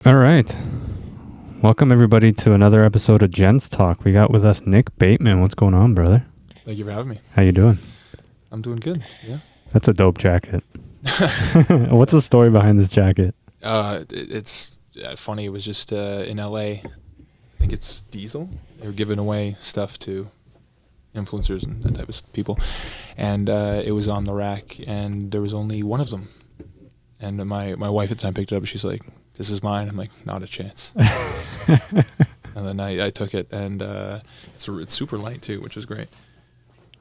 All right. Welcome, everybody, to another episode of Gents Talk. We got with us Nick Bateman. What's going on, brother? Thank you for having me. How you doing? I'm doing good, yeah. That's a dope jacket. What's the story behind this jacket? It's funny. It was just in LA. I think it's Diesel. They were giving away stuff to influencers and that type of people. And it was on the rack, and there was only one of them. And my wife at the time picked it up, and she's like, "This is mine." I'm like, "Not a chance." And then I took it, and it's super light too, which is great.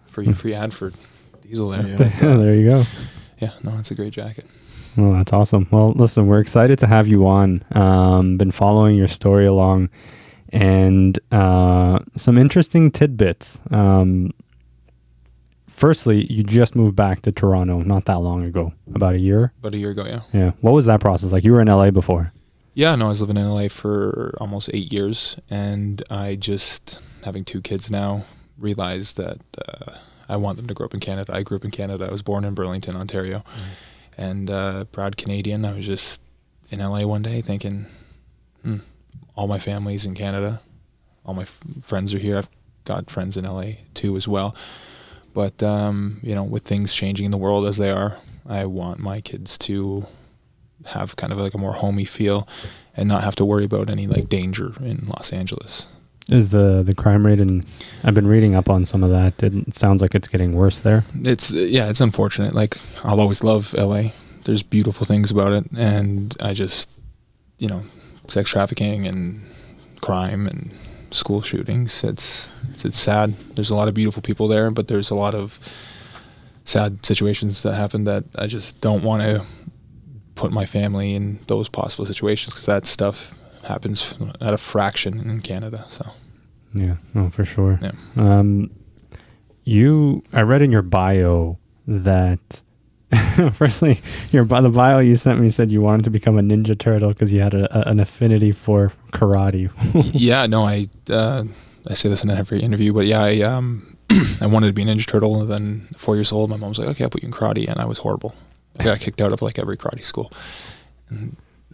Free ad for Diesel there. Yeah. But, there you go. Yeah, no, it's a great jacket. Well, that's awesome. Well, listen, we're excited to have you on. Been following your story along, and some interesting tidbits. Firstly, you just moved back to Toronto not that long ago, about a year? About a year ago, yeah. Yeah. What was that process like? You were in LA before. Yeah, no, I was living in LA for almost 8 years, and I just, having 2 kids now, realized that I want them to grow up in Canada. I grew up in Canada. I was born in Burlington, Ontario, and proud Canadian. I was just in LA one day thinking, all my family's in Canada. All my friends are here. I've got friends in LA too as well. But, with things changing in the world as they are, I want my kids to have kind of like a more homey feel and not have to worry about any like danger in Los Angeles. Is the crime rate, and I've been reading up on some of that. It sounds like it's getting worse there. It's unfortunate. Like, I'll always love LA. There's beautiful things about it. And I just, sex trafficking and crime and school shootings, it's sad. There's a lot of beautiful people there, but there's a lot of sad situations that happen that I just don't want to put my family in those possible situations, because that stuff happens at a fraction in Canada. So yeah, no, for sure. Yeah. I read in your bio that firstly, the bio you sent me said you wanted to become a Ninja Turtle because you had an affinity for karate. Yeah, no, I say this in every interview, but yeah, I wanted to be a Ninja Turtle, and then 4 years old, my mom was like, "Okay, I'll put you in karate," and I was horrible. I got kicked out of like every karate school.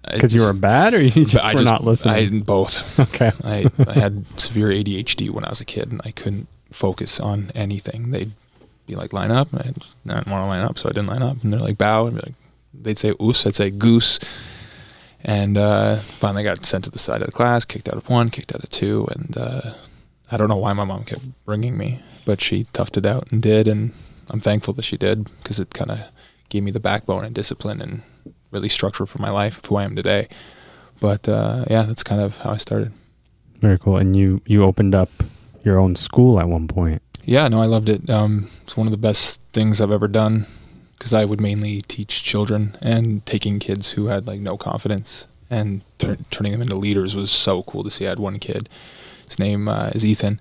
Because you were bad, or you just were not listening? Both. Okay. I had severe ADHD when I was a kid, and I couldn't focus on anything. They'd be like, "Line up," and I didn't want to line up, so I didn't line up. And they're like, "Bow," and they'd say "oos," I'd say "goose." And finally got sent to the side of the class, kicked out of 1, kicked out of 2, and I don't know why my mom kept bringing me, but she toughed it out and did, and I'm thankful that she did, because it kind of gave me the backbone and discipline and really structure for my life, of who I am today. But that's kind of how I started. Very cool. And you opened up your own school at one point. Yeah, no, I loved it. It's one of the best things I've ever done, because I would mainly teach children, and taking kids who had like no confidence and turning them into leaders was so cool to see. I had one kid, his name is Ethan,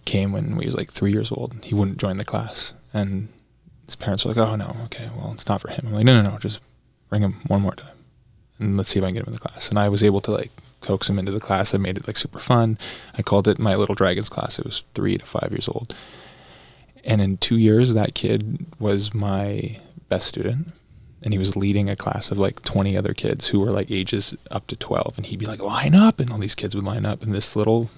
came when he was like 3 years old. He wouldn't join the class, and his parents were like, "Oh no, okay, well, it's not for him." I'm like, no, just bring him one more time, and let's see if I can get him in the class. And I was able to like coax him into the class. I made it like super fun. I called it my Little Dragons class. It was 3 to 5 years old. And in 2 years, that kid was my best student, and he was leading a class of like 20 other kids who were like ages up to 12. And he'd be like, "Line up," and all these kids would line up, and this little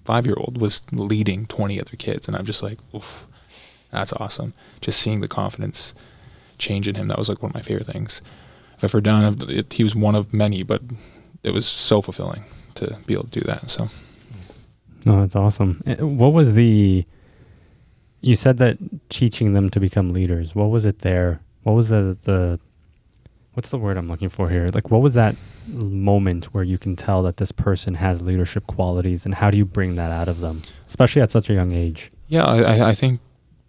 5-year-old was leading 20 other kids. And I'm just like, oof, that's awesome. Just seeing the confidence change in him, that was like one of my favorite things I've ever done. He was one of many, but it was so fulfilling to be able to do that. So, no, that's awesome. What was you said that teaching them to become leaders, what was it there? What was what's the word I'm looking for here? Like, what was that moment where you can tell that this person has leadership qualities, and how do you bring that out of them, especially at such a young age? Yeah, I think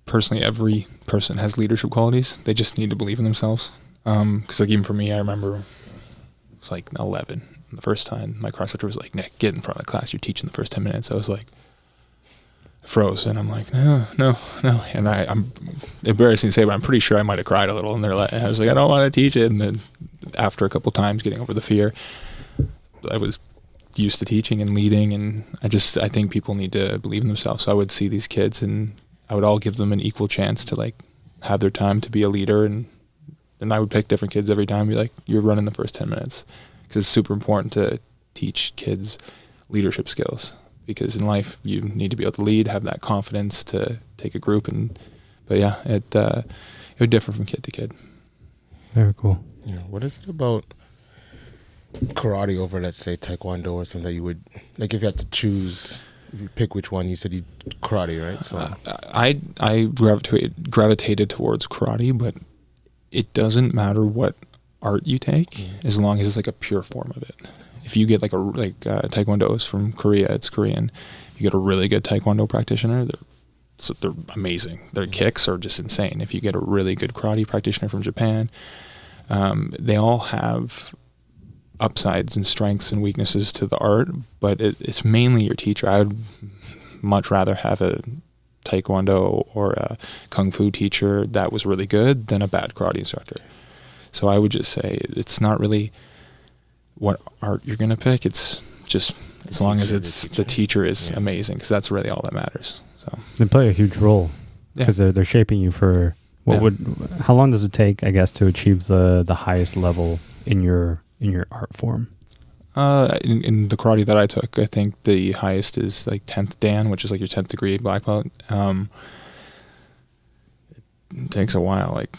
personally every person has leadership qualities. They just need to believe in themselves. Because like even for me, I remember it was like 11. The first time my cross instructor was like, "Nick, get in front of the class. You're teaching the first 10 minutes." I was like, froze, and I'm like, no. And I'm embarrassing to say, but I'm pretty sure I might have cried a little. And I was like, "I don't want to teach it." And then after a couple times getting over the fear, I was used to teaching and leading. And I think people need to believe in themselves. So I would see these kids, and I would all give them an equal chance to like have their time to be a leader. And I would pick different kids every time, be like, "You're running the first 10 minutes. because it's super important to teach kids leadership skills, because in life you need to be able to lead, have that confidence to take a group. But yeah, it would differ from kid to kid. Very cool. Yeah. What is it about karate over, let's say, taekwondo or something that you would, like, if you had to choose, if you pick which one, you said you karate, right? So I gravitated towards karate, but it doesn't matter what art you take, as long as it's like a pure form of it. If you get taekwondo is from Korea, it's Korean. If you get a really good taekwondo practitioner, they're amazing. Their kicks are just insane. If you get a really good karate practitioner from Japan, they all have upsides and strengths and weaknesses to the art, but it's mainly your teacher. I would much rather have a taekwondo or a kung fu teacher that was really good than a bad karate instructor. So I would just say it's not really what art you're going to pick. It's just as long as the teacher is amazing, because that's really all that matters. So they play a huge role because they're shaping you for how long does it take, I guess, to achieve the highest level in your art form? In the karate that I took, I think the highest is like 10th Dan, which is like your 10th degree black belt. It takes a while, like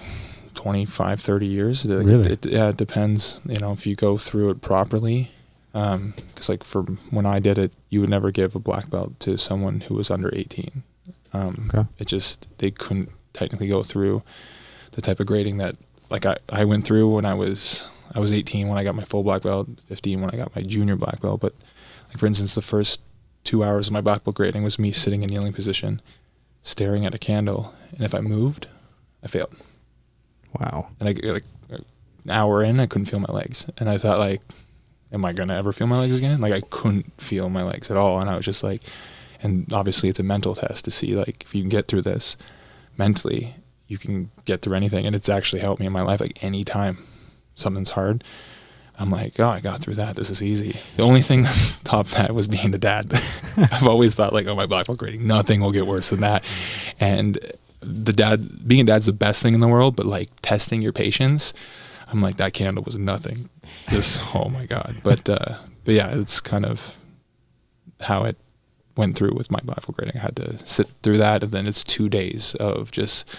25, 30 years. Really? It depends, if you go through it properly. Because like for when I did it, you would never give a black belt to someone who was under 18. Okay. They couldn't technically go through the type of grading that like I went through when I was 18 when I got my full black belt, 15 when I got my junior black belt. But like for instance, the first 2 hours of my black belt grading was me sitting in kneeling position, staring at a candle, and if I moved, I failed. Wow. And like an hour in, I couldn't feel my legs, and I thought, like, am I gonna ever feel my legs again? Like I couldn't feel my legs at all, and I was just like, and obviously it's a mental test to see like if you can get through this mentally, you can get through anything, and it's actually helped me in my life. Like anytime something's hard, I'm like, oh, I got through that. This is easy. The only thing that's topped that was being the dad. I've always thought like, oh, my black belt grading, nothing will get worse than that. And being a dad's the best thing in the world, but like testing your patience, I'm like, that candle was nothing. Just, oh my God. But yeah, it's kind of how it went through with my black belt grading. I had to sit through that, and then it's 2 days of just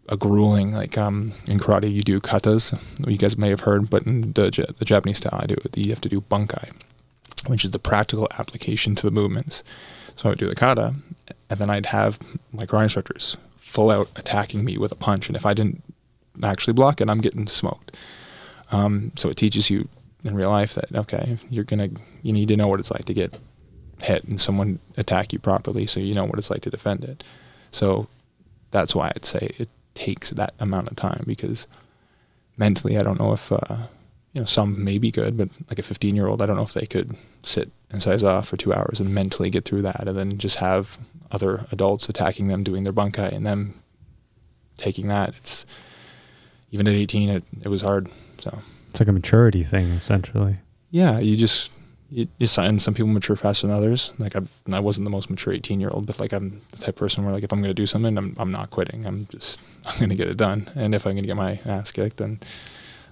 a grueling, like in karate you do katas, you guys may have heard, but in the Japanese style you have to do bunkai, which is the practical application to the movements. So I would do the kata, and then I'd have my karate instructors full out attacking me with a punch, and if I didn't actually block it, I'm getting smoked. So it teaches you in real life that, okay, you need to know what it's like to get hit and someone attack you properly, so you know what it's like to defend it. So that's why I'd say it takes that amount of time, because mentally I don't know if some may be good, but like a 15-year-old, I don't know if they could sit and size off for 2 hours and mentally get through that, and then just have other adults attacking them, doing their bunkai, and them taking that. It's even at 18 it was hard. So it's like a maturity thing, essentially. Yeah, and some people mature faster than others. Like I wasn't the most mature 18-year-old, but like I'm the type of person where like if I'm going to do something, I'm not quitting. I'm going to get it done. And if I'm going to get my ass kicked, then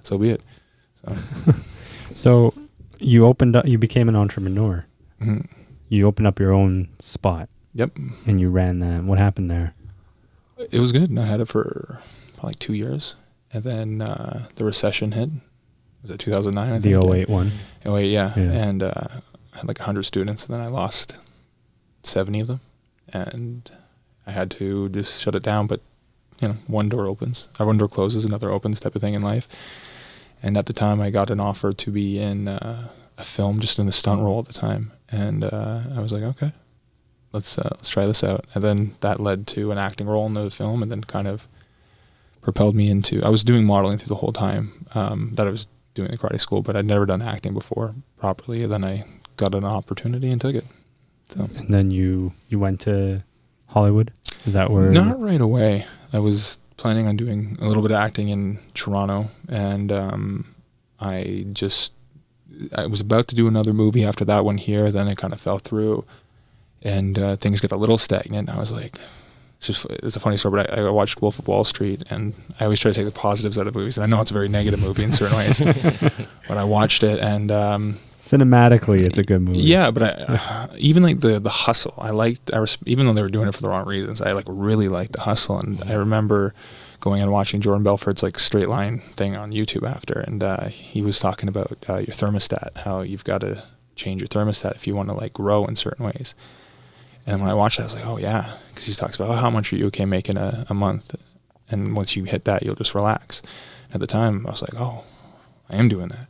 so be it. So you became an entrepreneur. Mm-hmm. You opened up your own spot. Yep. And you ran that. What happened there? It was good. I had it for probably 2 years. And then the recession hit. Was it 2009? I think. The 08 one. 08, yeah. And I had like 100 students, and then I lost 70 of them. And I had to just shut it down. But, one door opens. One door closes, another opens type of thing in life. And at the time, I got an offer to be in a film, just in a stunt role at the time. And I was like, okay, let's try this out. And then that led to an acting role in the film, and then kind of propelled me into, I was doing modeling through the whole time that I was doing the karate school, but I'd never done acting before properly. And then I got an opportunity and took it. So. And then you went to Hollywood? Is that where? Not right away. I was planning on doing a little bit of acting in Toronto, and I was about to do another movie after that one here, then it kind of fell through, and things got a little stagnant. I was like, it's a funny story, but I watched Wolf of Wall Street, and I always try to take the positives out of movies. And I know it's a very negative movie in certain ways, but I watched it, and cinematically, it's a good movie. Yeah, but even like the hustle, even though they were doing it for the wrong reasons, I like really liked the hustle. And I remember going and watching Jordan Belfort's like Straight Line thing on YouTube after, and he was talking about your thermostat, how you've got to change your thermostat if you want to like grow in certain ways. And when I watched it, I was like, oh yeah, because he talks about how much are you okay making a month, and once you hit that, you'll just relax. At the time, I was like, oh, I am doing that.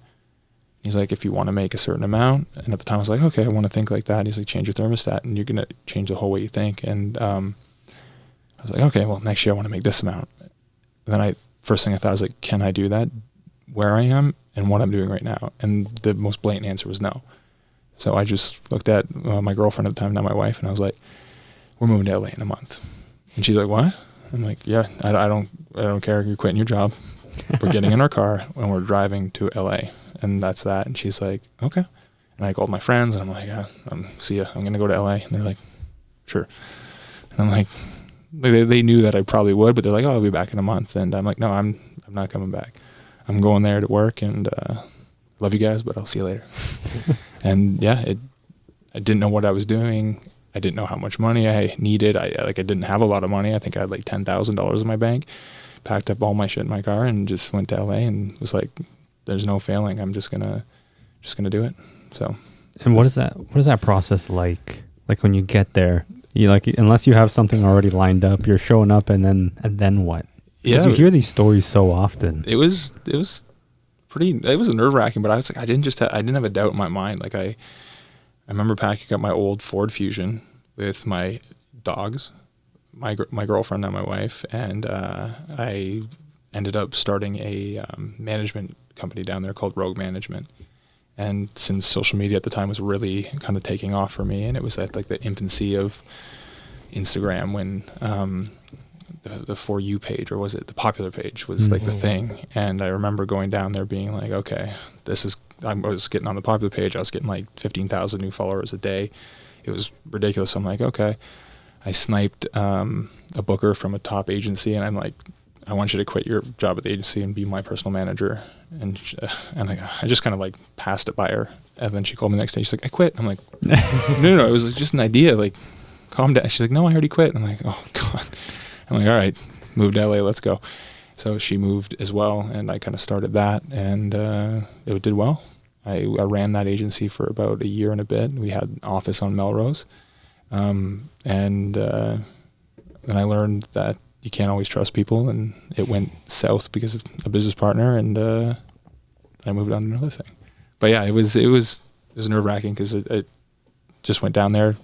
He's like, if you want to make a certain amount, and at the time I was like, okay, I want to think like that. He's like, change your thermostat, and you're gonna change the whole way you think. And I was like, okay, well, next year I want to make this amount. And then first thing I thought was like, can I do that where I am and what I'm doing right now? And the most blatant answer was no. So I just looked at my girlfriend at the time, now my wife, and I was like, we're moving to LA in a month. And she's like, what? I'm like, yeah, I don't care. You're quitting your job. We're getting in our car and we're driving to LA. And that's that. And she's like, okay. And I called my friends, and I'm like, yeah, see ya. I'm going to go to LA. And they're like, sure. And I'm like they knew that I probably would, but they're like, oh, I'll be back in a month. And I'm like, no, I'm not coming back. I'm going there to work, and love you guys, but I'll see you later. And yeah, I didn't know what I was doing. I didn't know how much money I needed. I didn't have a lot of money. I think I had like $10,000 in my bank. Packed up all my shit in my car and just went to LA, and was like, there's no failing. I'm just gonna do it. So. And what is that process like? Like when you get there, you like, unless you have something already lined up, you're showing up, and then what? Because you hear these stories so often. It was nerve wracking, but I was like, I didn't have a doubt in my mind. Like I remember packing up my old Ford Fusion with my dogs, my girlfriend and my wife, and I ended up starting a management company down there called Rogue Management. And since social media at the time was really kind of taking off for me, and it was at like the infancy of Instagram when the For You page, or was it the popular page, was like the thing. And I remember going down there being like, okay, I was getting on the popular page. I was getting like 15,000 new followers a day. It was ridiculous. I'm like, okay. I sniped a booker from a top agency, and I'm like, I want you to quit your job at the agency and be my personal manager. And I just kind of like passed it by her. And then she called me the next day. She's like, I quit. I'm like, no, it was just an idea. Like, calm down. She's like, no, I already quit. I'm like, oh God. I'm like, all right, moved to LA, let's go. So she moved as well, and I kind of started that, and it did well. I ran that agency for about a year and a bit. We had an office on Melrose. And then I learned that you can't always trust people, and it went south because of a business partner, and I moved on to another thing. But yeah, it was nerve wracking because it just went down there,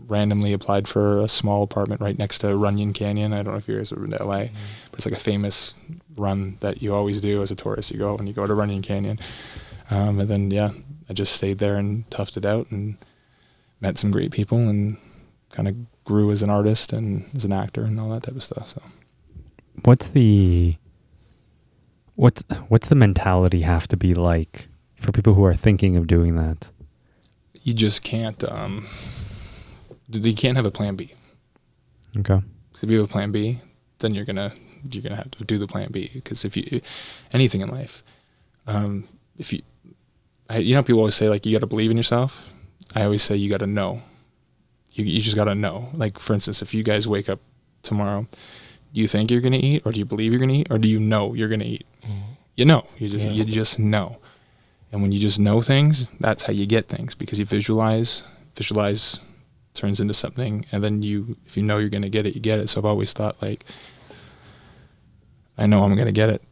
randomly applied for a small apartment right next to Runyon Canyon. I don't know if you guys have been to LA, but it's like a famous run that you always do as a tourist. You go to Runyon Canyon, and then yeah, I just stayed there and toughed it out and met some great people and kind of grew as an artist and as an actor and all that type of stuff. So, what's the mentality have to be like for people who are thinking of doing that? You just can't. You can't have a plan B. Okay. If you have a plan B, then you're gonna have to do the plan B. Because anything in life, people always say like you got to believe in yourself. I always say you got to know. You just got to know. Like for instance, if you guys wake up tomorrow, do you think you're gonna eat, or do you believe you're gonna eat, or do you know you're gonna eat? You know. You just know. And when you just know things, that's how you get things, because you visualize turns into something, and then if you know you're going to get it, you get it. So I've always thought, like, I know I'm going to get it.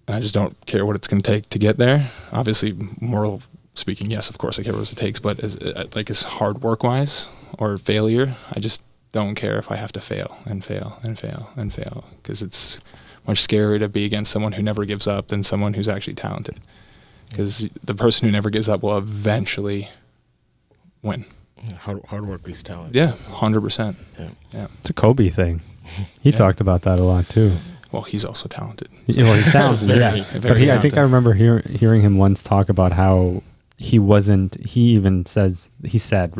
I just don't care what it's going to take to get there. Obviously, moral speaking, yes, of course I care what it takes, but as hard work-wise or failure, I just don't care if I have to fail and fail and fail and fail, because it's much scarier to be against someone who never gives up than someone who's actually talented. Because the person who never gives up will eventually win. Hard work beats talent. Yeah, 100%. Yeah. It's a Kobe thing. He talked about that a lot too. Well, he's also talented. So. Well, he sounds very talented. I think I remember hearing him once talk about how he said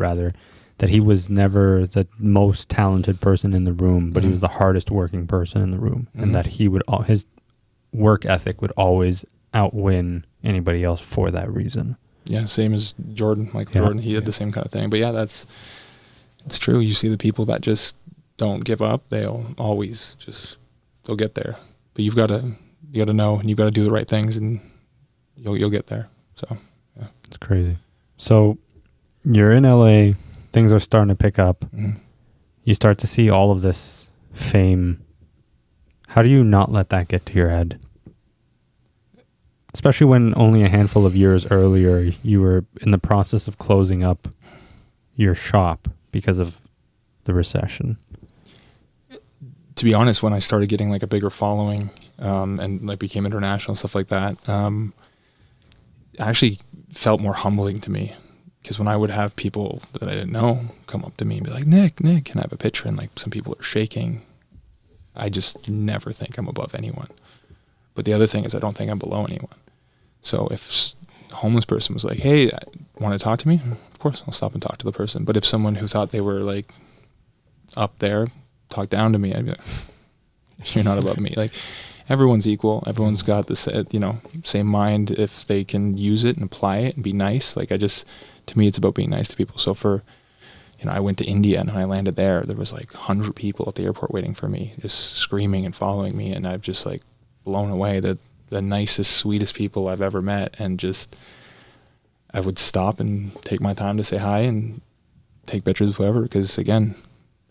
that he was never the most talented person in the room, but he Mhm. was the hardest working person in the room, Mhm. and that he would his work ethic would always outwin anybody else for that reason. Yeah, same as Jordan, Michael Yeah. Jordan. He did the same kind of thing. But yeah, it's true. You see the people that just don't give up. They'll always they'll get there. But you got to know, and you've got to do the right things, and you'll get there. So yeah, It's crazy. So you're in LA, things are starting to pick up. Mhm. You start to see all of this fame. How do you not let that get to your head? Especially when only a handful of years earlier, you were in the process of closing up your shop because of the recession. to be honest, when I started getting like a bigger following, and like became international and stuff like that, it actually felt more humbling to me. Because when I would have people that I didn't know come up to me and be like, Nick, can I have a picture? And like some people are shaking. I just never think I'm above anyone. But the other thing is I don't think I'm below anyone. So if a homeless person was like, hey, want to talk to me? Of course, I'll stop and talk to the person. But if someone who thought they were like up there talked down to me, I'd be like, you're not above me. Like, everyone's equal. Everyone's got this, same mind if they can use it and apply it and be nice. Like, to me, it's about being nice to people. So I went to India, and when I landed there was like 100 people at the airport waiting for me, just screaming and following me. And I've just like blown away the nicest, sweetest people I've ever met. And just, I would stop and take my time to say hi and take pictures with whoever. Because again,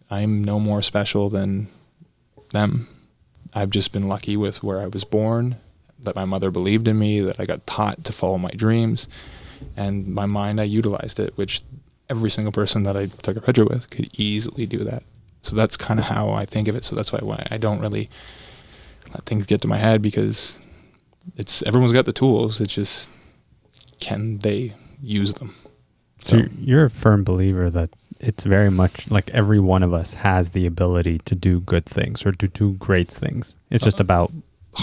I'm no more special than them. I've just been lucky with where I was born, that my mother believed in me, that I got taught to follow my dreams. And my mind, I utilized it, which every single person that I took a picture with could easily do that. So that's kind of how I think of it. So that's why I don't really let things get to my head, because everyone's got the tools. It's just, can they use them? So you're a firm believer that it's very much like every one of us has the ability to do good things or to do great things. It's just about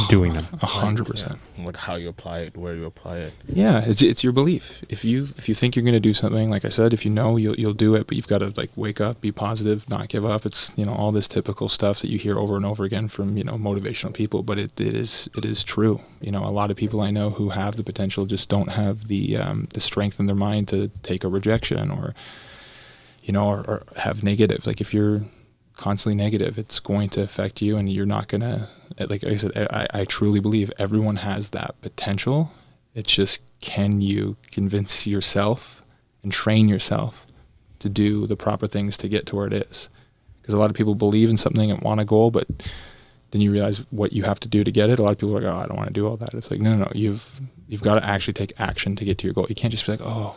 doing them. 100%. Like how you apply it, where you apply it. Yeah, it's your belief. If you think you're going to do something, like I said, if you know you'll do it, but you've got to like wake up, be positive, not give up. It's all this typical stuff that you hear over and over again from motivational people, but it is true. A lot of people I know who have the potential just don't have the strength in their mind to take a rejection or have negative. Like, if you're constantly negative, it's going to affect you, and you're not gonna, like I said, I truly believe everyone has that potential. It's just, can you convince yourself and train yourself to do the proper things to get to where it is? Because a lot of people believe in something and want a goal, but then you realize what you have to do to get it. A lot of people are like, oh, I don't want to do all that. It's like, no, you've got to actually take action to get to your goal. You can't just be like, oh,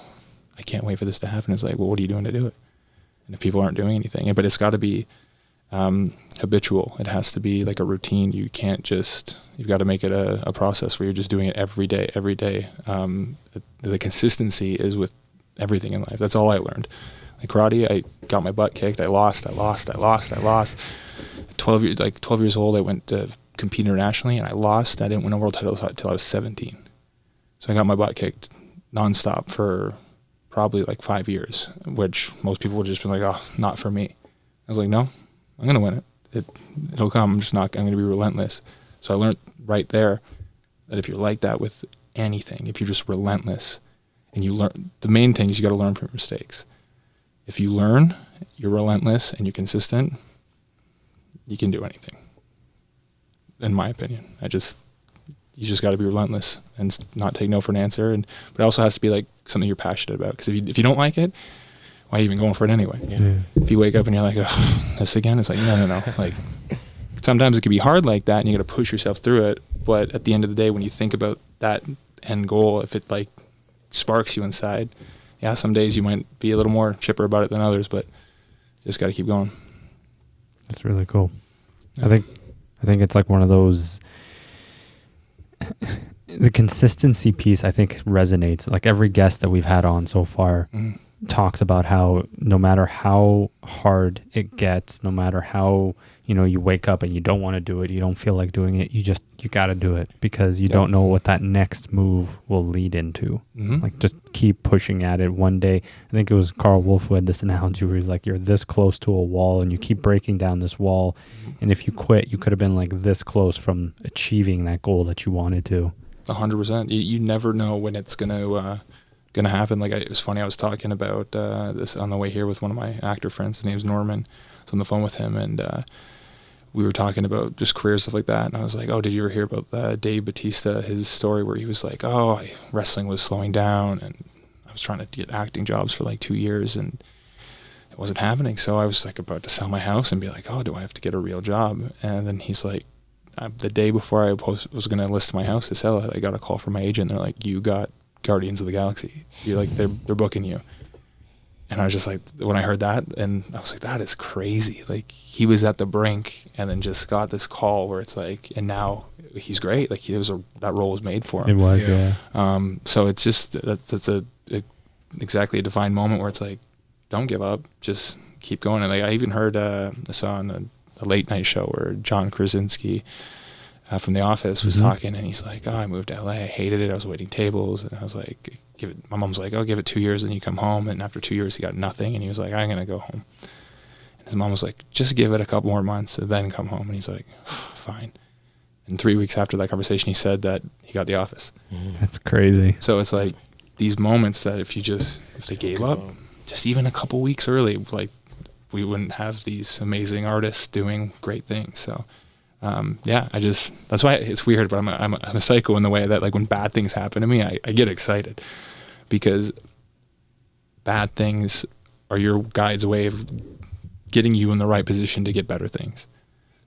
I can't wait for this to happen. It's like, well, what are you doing to do it? And if people aren't doing anything, but it's got to be habitual. It has to be like a routine. You can't just, you've got to make it a process where you're just doing it every day. The consistency is with everything in life. That's all I learned. Like karate, I got my butt kicked. I lost. 12 years old, I went to compete internationally, and I lost. I didn't win a world title until I was 17. So I got my butt kicked nonstop for probably like 5 years, which most people would just be like, oh, not for me. I was like, no, I'm going to win it. It'll come. I'm going to be relentless. So I learned right there that if you're like that with anything, if you're just relentless and you learn, the main thing is you got to learn from your mistakes. If you learn, you're relentless and you're consistent, you can do anything. In my opinion, you just got to be relentless and not take no for an answer. But it also has to be like something you're passionate about. Because if you don't like it, why are you even going for it anyway? Yeah. If you wake up and you're like, oh, this again, it's like, no. Like, sometimes it can be hard like that, and you got to push yourself through it. But at the end of the day, when you think about that end goal, if it like sparks you inside, yeah, some days you might be a little more chipper about it than others, but you just got to keep going. That's really cool. Yeah. I think it's like one of those. The consistency piece, I think, resonates. Like every guest that we've had on so far, talks about how no matter how hard it gets, no matter how, you wake up and you don't want to do it, you don't feel like doing it, you got to do it because you don't know what that next move will lead into. Mm-hmm. Like, just keep pushing at it. One day, I think it was Carl Wolf who had this analogy where he's like, you're this close to a wall and you keep breaking down this wall. And if you quit, you could have been like this close from achieving that goal that you wanted to. 100%. You never know when it's gonna happen. Like, it was funny. I was talking about this on the way here with one of my actor friends. His name's Norman. I was on the phone with him, and we were talking about just career stuff like that. And I was like, "Oh, did you ever hear about Dave Bautista? His story where he was like, wrestling was slowing down, and I was trying to get acting jobs for like 2 years, and it wasn't happening. So I was like about to sell my house and be like, oh, do I have to get a real job? And then he's like, the day before I was going to list my house to sell it, I got a call from my agent. They're like, you got Guardians of the Galaxy. You're like, they're booking you. And I was just like, when I heard that, and I was like, that is crazy. Like, he was at the brink and then just got this call where it's like, and now he's great. Like, that role was made for him. It was, yeah. So it's just, that's exactly a defined moment where it's like, don't give up, just keep going. And like, I even heard, I saw on a late night show where John Krasinski from The Office was talking, and he's like, I moved to LA, I hated it, I was waiting tables, and I was like, my mom's like, give it 2 years and you come home. And after 2 years he got nothing, and he was like, I'm gonna go home. And his mom was like, just give it a couple more months and then come home. And he's like, fine. And 3 weeks after that conversation, he said that he got The Office. That's crazy. So it's like these moments that if they gave up just even a couple weeks early, like, we wouldn't have these amazing artists doing great things. So that's why it's weird, but I'm a psycho in the way that, like, when bad things happen to me, I get excited, because bad things are your guide's way of getting you in the right position to get better things.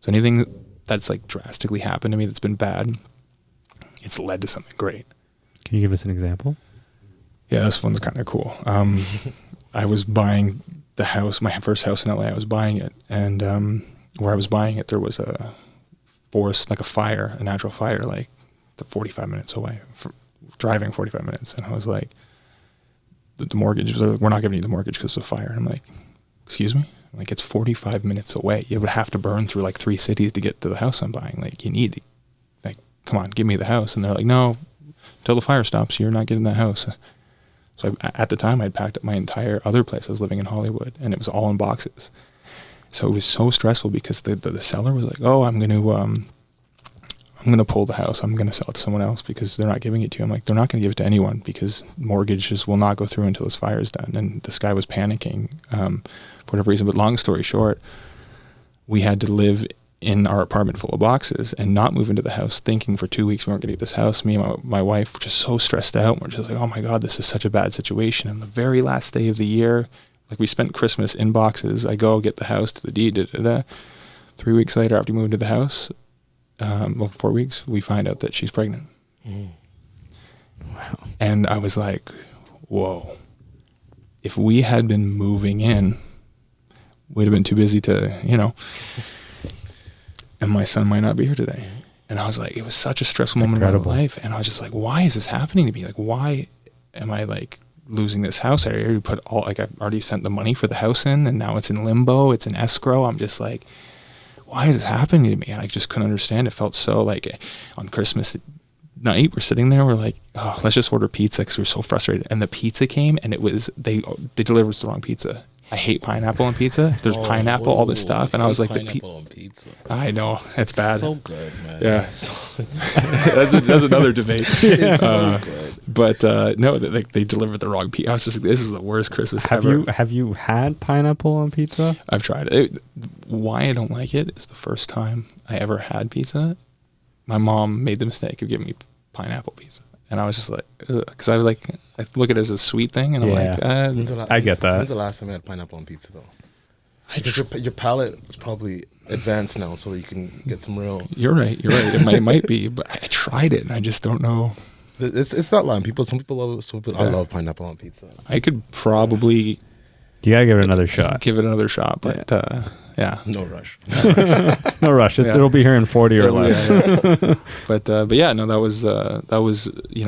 So anything that's like drastically happened to me that's been bad, it's led to something great. Can you give us an example? Yeah, this one's kind of cool. I was buying the house, my first house in LA. I was buying it, and where I was buying it, there was a forest, like a natural fire, like 45 minutes away, driving 45 minutes. And I was like, the mortgage, we're not giving you the mortgage because of the fire. And I'm like, excuse me? I'm like, it's 45 minutes away. You would have to burn through like 3 cities to get to the house I'm buying. Like, you need, like, come on, give me the house. And they're like, no, until the fire stops, you're not getting that house. So at the time, I'd packed up my entire other place. I was living in Hollywood, and it was all in boxes. So it was so stressful because the seller was like, oh, I'm going to pull the house. I'm going to sell it to someone else because they're not giving it to you. I'm like, they're not going to give it to anyone because mortgages will not go through until this fire is done. And this guy was panicking for whatever reason. But long story short, we had to live in our apartment full of boxes and not move into the house, thinking for 2 weeks we weren't going to get this house. Me and my wife were just so stressed out. We're just like, oh my God, this is such a bad situation. And the very last day of the year, like, we spent Christmas in boxes. I go get the house to the deed. 3 weeks later, after we moved to the house, 4 weeks, we find out that she's pregnant. Wow. And I was like, whoa. If we had been moving in, we'd have been too busy to, and my son might not be here today. And I was like, it was such a stressful moment in my life. And I was just like, why is this happening to me? Like, why am I, like, losing this house? I already I've already sent the money for the house in, and now it's in limbo. It's in escrow. I'm just like, why is this happening to me? And I just couldn't understand. It felt so, like, on Christmas night, we're sitting there, we're like, oh, let's just order pizza because we're so frustrated. And the pizza came, and it was, they delivered us the wrong pizza. I hate pineapple on pizza. There's pineapple, all this stuff. And I was like, pineapple on pizza. I know. It's bad. So good, man. Yeah. That's another debate. It's so good. But no, they delivered the wrong pizza. I was just like, this is the worst Christmas ever. Have you had pineapple on pizza? I've tried it. Why I don't like it is the first time I ever had pizza, my mom made the mistake of giving me pineapple pizza. And I was just like, because I look at it as a sweet thing, and I'm like, I get that. When's the last time you had pineapple on pizza, though? Because your palate is probably advanced now, so that you can get some real. You're right. It might be, but I tried it, and I just don't know. It's not lying. Some people love it. Some people, I love pineapple on pizza. I could probably. You gotta give it another shot. Give it another shot, but yeah. No rush. No rush. It'll be here in 40 or less. Yeah. But yeah, no, that was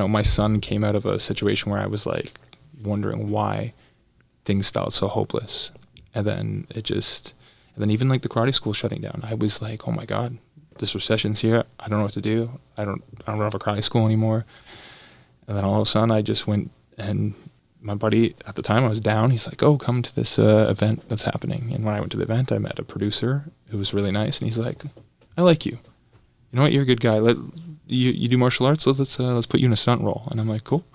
my son came out of a situation where I was like wondering why things felt so hopeless. And then even like the karate school shutting down, I was like, oh my God, this recession's here. I don't know what to do. I don't have a karate school anymore. And then all of a sudden I just went, and my buddy at the time, I was down. He's like, oh, come to this event that's happening. And when I went to the event, I met a producer who was really nice. And he's like, I like you. You know what? You're a good guy. You do martial arts. Let's put you in a stunt role. And I'm like, cool.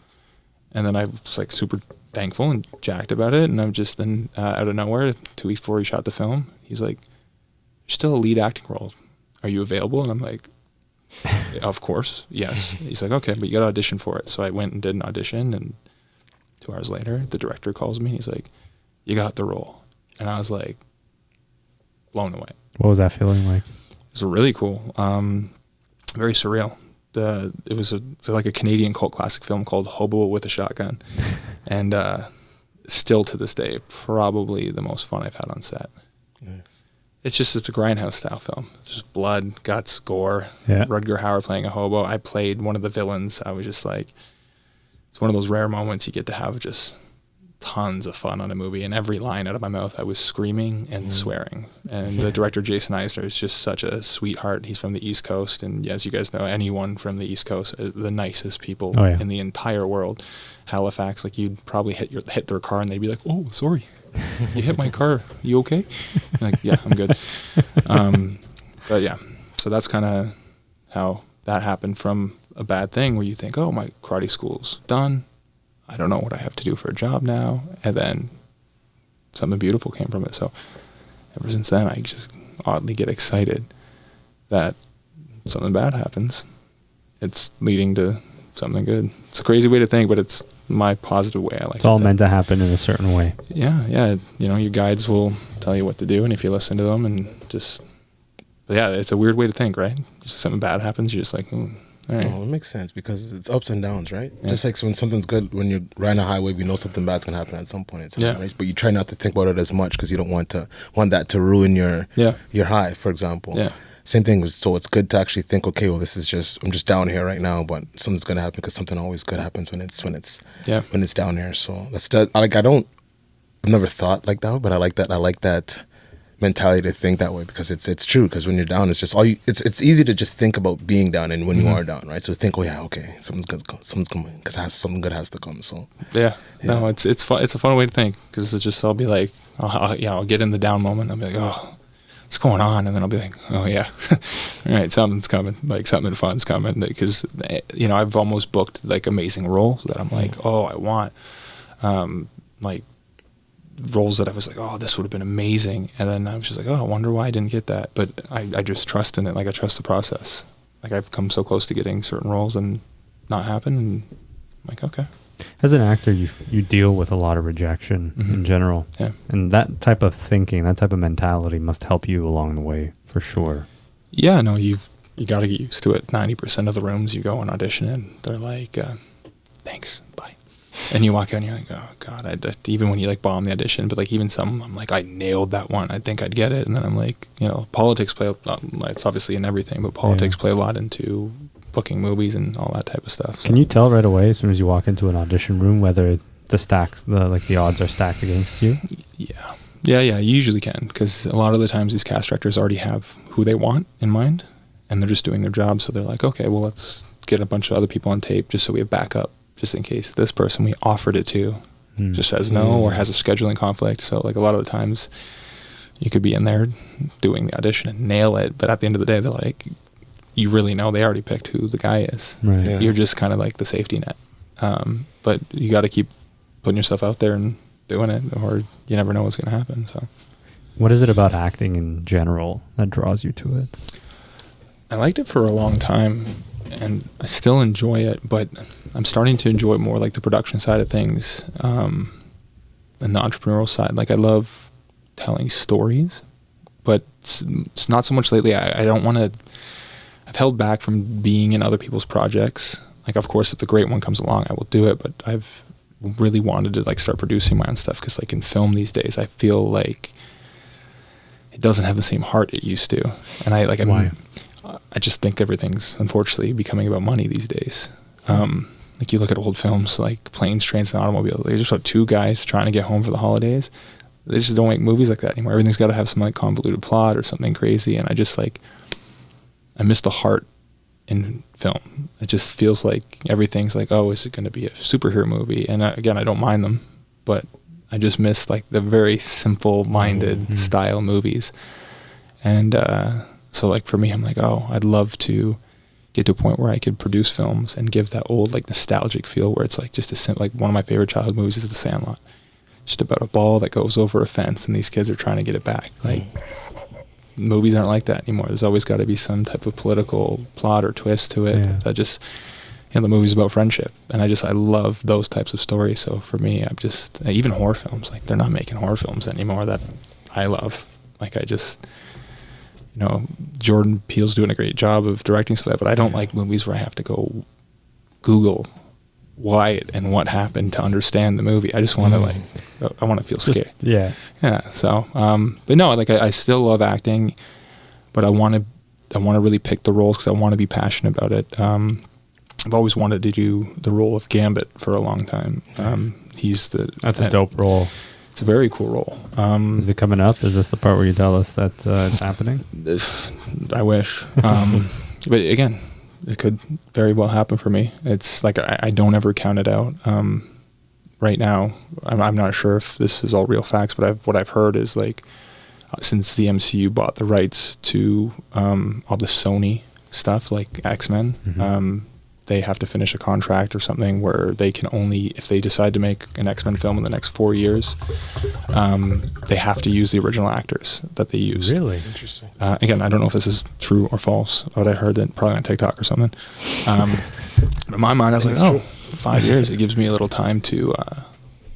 And then I was like super thankful and jacked about it. And I'm just then out of nowhere, 2 weeks before he shot the film, he's like, you're still a lead acting role. Are you available? And I'm like, of course, yes. He's like, okay, but you got to audition for it. So I went and did an audition, and 2 hours later, the director calls me and he's like, you got the role. And I was like, blown away. What was that feeling like? It was really cool. Very surreal. It was like a Canadian cult classic film called Hobo with a Shotgun. And still to this day, probably the most fun I've had on set. Nice. It's a grindhouse style film. There's blood, guts, gore. Yeah. Rutger Hauer playing a hobo. I played one of the villains. I was just like, it's one of those rare moments you get to have just tons of fun on a movie. And every line out of my mouth, I was screaming and swearing. And the director, Jason Eisner, is just such a sweetheart. He's from the East Coast. And as you guys know, anyone from the East Coast are the nicest people in the entire world. Halifax, like you'd probably hit their car and they'd be like, oh, sorry. You hit my car. You okay? I'm like, yeah, I'm good. But yeah, so that's kind of how that happened from a bad thing where you think, oh, my karate school's done. I don't know what I have to do for a job now. And then something beautiful came from it. So ever since then, I just oddly get excited that something bad happens. It's leading to something good. It's a crazy way to think, but it's my positive way. I like. It's all meant to happen in a certain way. Yeah. You know, your guides will tell you what to do, and if you listen to them, and but yeah, it's a weird way to think, right? Just something bad happens, you're just like, all right. Oh, it makes sense because it's ups and downs, right? Yeah. Just like when something's good, when you're riding a highway, you know something bad's gonna happen at some point in time, right? But you try not to think about it as much because you don't want that to ruin your high, for example. Yeah. Same thing. So it's good to actually think, okay, well, I'm just down here right now, but something's gonna happen because something always good happens when it's down here. So I've never thought like that, but I like that mentality to think that way because it's true. Because when you're down, it's just it's easy to just think about being down and when you are down, right? So think, oh yeah, okay, something's coming because something good has to come. So no, it's fun. It's a fun way to think because it's just I'll be like, I'll get in the down moment. I'll be like, oh, what's going on? And then I'll be like, oh yeah, all right, something's coming. Like something fun's coming because I've almost booked like amazing roles that I'm like, oh, I want, like roles that I was like, oh, this would have been amazing. And then I was just like, oh, I wonder why I didn't get that. But I just trust in it. Like I trust the process. Like I've come so close to getting certain roles and not happen. And I'm like, okay. As an actor, you deal with a lot of rejection in general. Yeah. And that type of thinking, that type of mentality must help you along the way for sure. Yeah, no, you got to get used to it. 90% of the rooms you go and audition in, they're like, thanks, bye. And you walk out and you're like, oh God, even when you like bomb the audition, but like even some, I'm like, I nailed that one. I think I'd get it. And then I'm like, politics play, it's obviously in everything, but politics play a lot into booking movies and all that type of stuff. So. Can you tell right away as soon as you walk into an audition room whether the odds are stacked against you? Yeah, you usually can because a lot of the times these cast directors already have who they want in mind and they're just doing their job. So they're like, okay, well, let's get a bunch of other people on tape just so we have backup. Just in case this person we offered it to just says no or has a scheduling conflict. So like a lot of the times you could be in there doing the audition and nail it, but at the end of the day, they're like, you really know they already picked who the guy is. Right. Yeah. You're just kind of like the safety net. But you got to keep putting yourself out there and doing it or you never know what's going to happen. So what is it about acting in general that draws you to it? I liked it for a long time. And I still enjoy it, but I'm starting to enjoy more like the production side of things and the entrepreneurial side. Like I love telling stories, but it's not so much lately. I don't want to. I've held back from being in other people's projects. Like, of course, if the great one comes along, I will do it. But I've really wanted to like start producing my own stuff because, like in film these days, I feel like it doesn't have the same heart it used to. And I just think everything's unfortunately becoming about money these days. like you look at old films like Planes, Trains, and Automobiles. They just have two guys trying to get home for the holidays. They just don't make movies like that anymore. Everything's got to have some like convoluted plot or something crazy. And I just like, I miss the heart in film. It just feels like everything's like, oh, is it going to be a superhero movie? And again, I don't mind them, but I just miss like the very simple-minded style movies. And so like for me, I'm like, oh, I'd love to get to a point where I could produce films and give that old like nostalgic feel where it's like just a like one of my favorite childhood movies is The Sandlot. Just about a ball that goes over a fence and these kids are trying to get it back. Like movies aren't like that anymore. There's always got to be some type of political plot or twist to it. That just, you know, the movie's about friendship, and I love those types of stories. So for me, I'm just, even horror films, like they're not making horror films anymore that I love. Like I just, you know, Jordan Peele's doing a great job of directing stuff, but I don't like movies where I have to go Google why and what happened to understand the movie. I just want to like, I want to feel scared. Yeah. So, but no, like I still love acting, but I want to really pick the roles because I want to be passionate about it. I've always wanted to do the role of Gambit for a long time. That's a dope role. It's a very cool role. Is it coming up? Is this the part where you tell us that it's happening? I wish. But again, it could very well happen for me. It's like I don't ever count it out. Right now, I'm not sure if this is all real facts, but what I've heard is like since the MCU bought the rights to all the Sony stuff, like X-Men, they have to finish a contract or something where they can only, if they decide to make an X-Men film in the next 4 years, they have to use the original actors that they used. Really? Interesting. Again, I don't know if this is true or false, but I heard that probably on TikTok or something. In my mind, I was like, 5 years. It gives me a little time to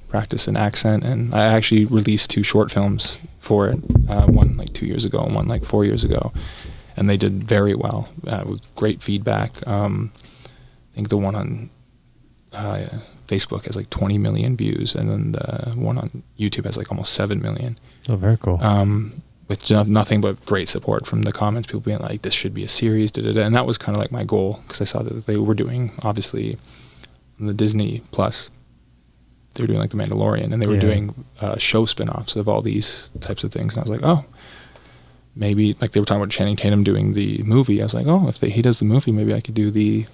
practice an accent. And I actually released 2 short films for it, one like 2 years ago and one like 4 years ago. And they did very well with great feedback. I think the one on Facebook has like 20 million views, and then the one on YouTube has like almost 7 million. Oh, very cool. With nothing but great support from the comments, people being like, this should be a series, and that was kind of like my goal, because I saw that they were doing, obviously, on the Disney Plus, they were doing like The Mandalorian, and they were doing show spin-offs of all these types of things, and I was like, oh, maybe, like they were talking about Channing Tatum doing the movie, I was like, oh, if he does the movie, maybe I could do the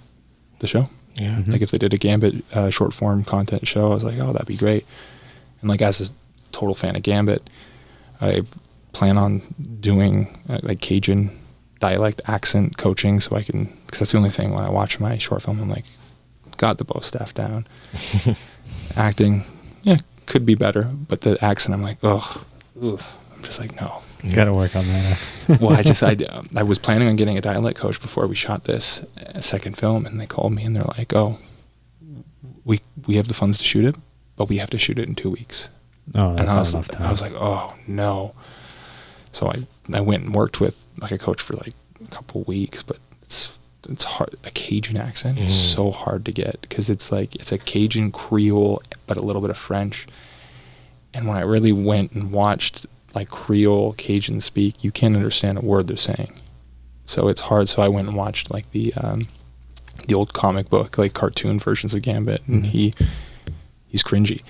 show. Yeah. Like if they did a Gambit short form content show, I was like, oh, that'd be great. And like as a total fan of Gambit, I plan on doing like Cajun dialect accent coaching, so I can, because that's the only thing when I watch my short film, I'm like, got the bow staff down. Acting, could be better, but the accent, I'm like, I'm just like, no. Got to work on that. Well, I was planning on getting a dialect coach before we shot this second film, and they called me and they're like, oh, we have the funds to shoot it, but we have to shoot it in 2 weeks. Oh, and I was like, oh no. So I went and worked with like a coach for like a couple weeks, but it's hard. A Cajun accent is so hard to get, because it's a Cajun Creole but a little bit of French. And when I really went and watched like Creole Cajun speak, you can't understand a word they're saying. So it's hard. So I went and watched like the old comic book, like cartoon versions of Gambit, and he's cringy.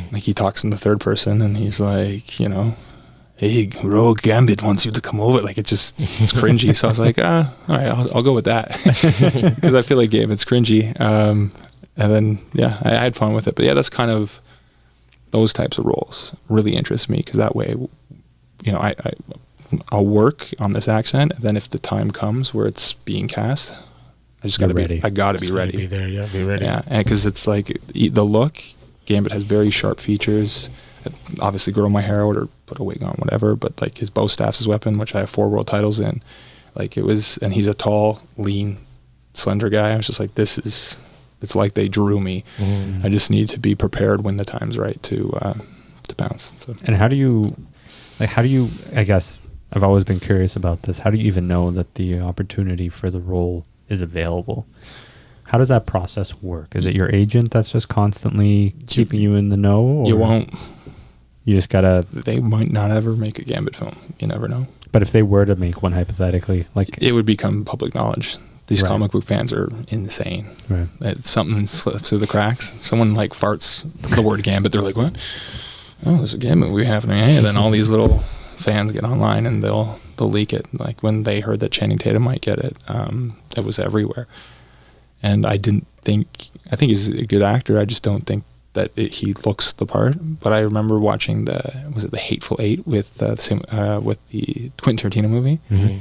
Like he talks in the third person, and he's like, you know, hey, Rogue Gambit wants you to come over. Like it's cringy. So I was like, all right, I'll go with that, because I feel like Gambit's cringy. And then I had fun with it. But that's kind of, those types of roles really interest me, because that way, you know, I'll work on this accent, and then if the time comes where it's being cast, I just got to be ready. I got to be ready. Be there, be ready. Yeah, and because it's like the look, Gambit has very sharp features. I'd obviously grow my hair out or put a wig on, whatever. But like his bow staff's his weapon, which I have 4 world titles in. Like it was, and he's a tall, lean, slender guy. I was just like, it's like they drew me. I just need to be prepared when the time's right to bounce. So. And how do you, I guess I've always been curious about this. How do you even know that the opportunity for the role is available? How does that process work? Is it your agent that's just constantly keeping you in the know? Or you won't. You just gotta. They might not ever make a Gambit film. You never know. But if they were to make one, hypothetically, like it would become public knowledge These comic book fans are insane. Right. Something slips through the cracks. Someone like farts the word Gambit. They're like, what? Oh, there's a Gambit movie happening. Hey, and then all these little fans get online and they'll leak it. Like when they heard that Channing Tatum might get it, it was everywhere. And I think he's a good actor. I just don't think that he looks the part. But I remember watching the Hateful Eight with the Quentin Tarantino movie. Mm-hmm.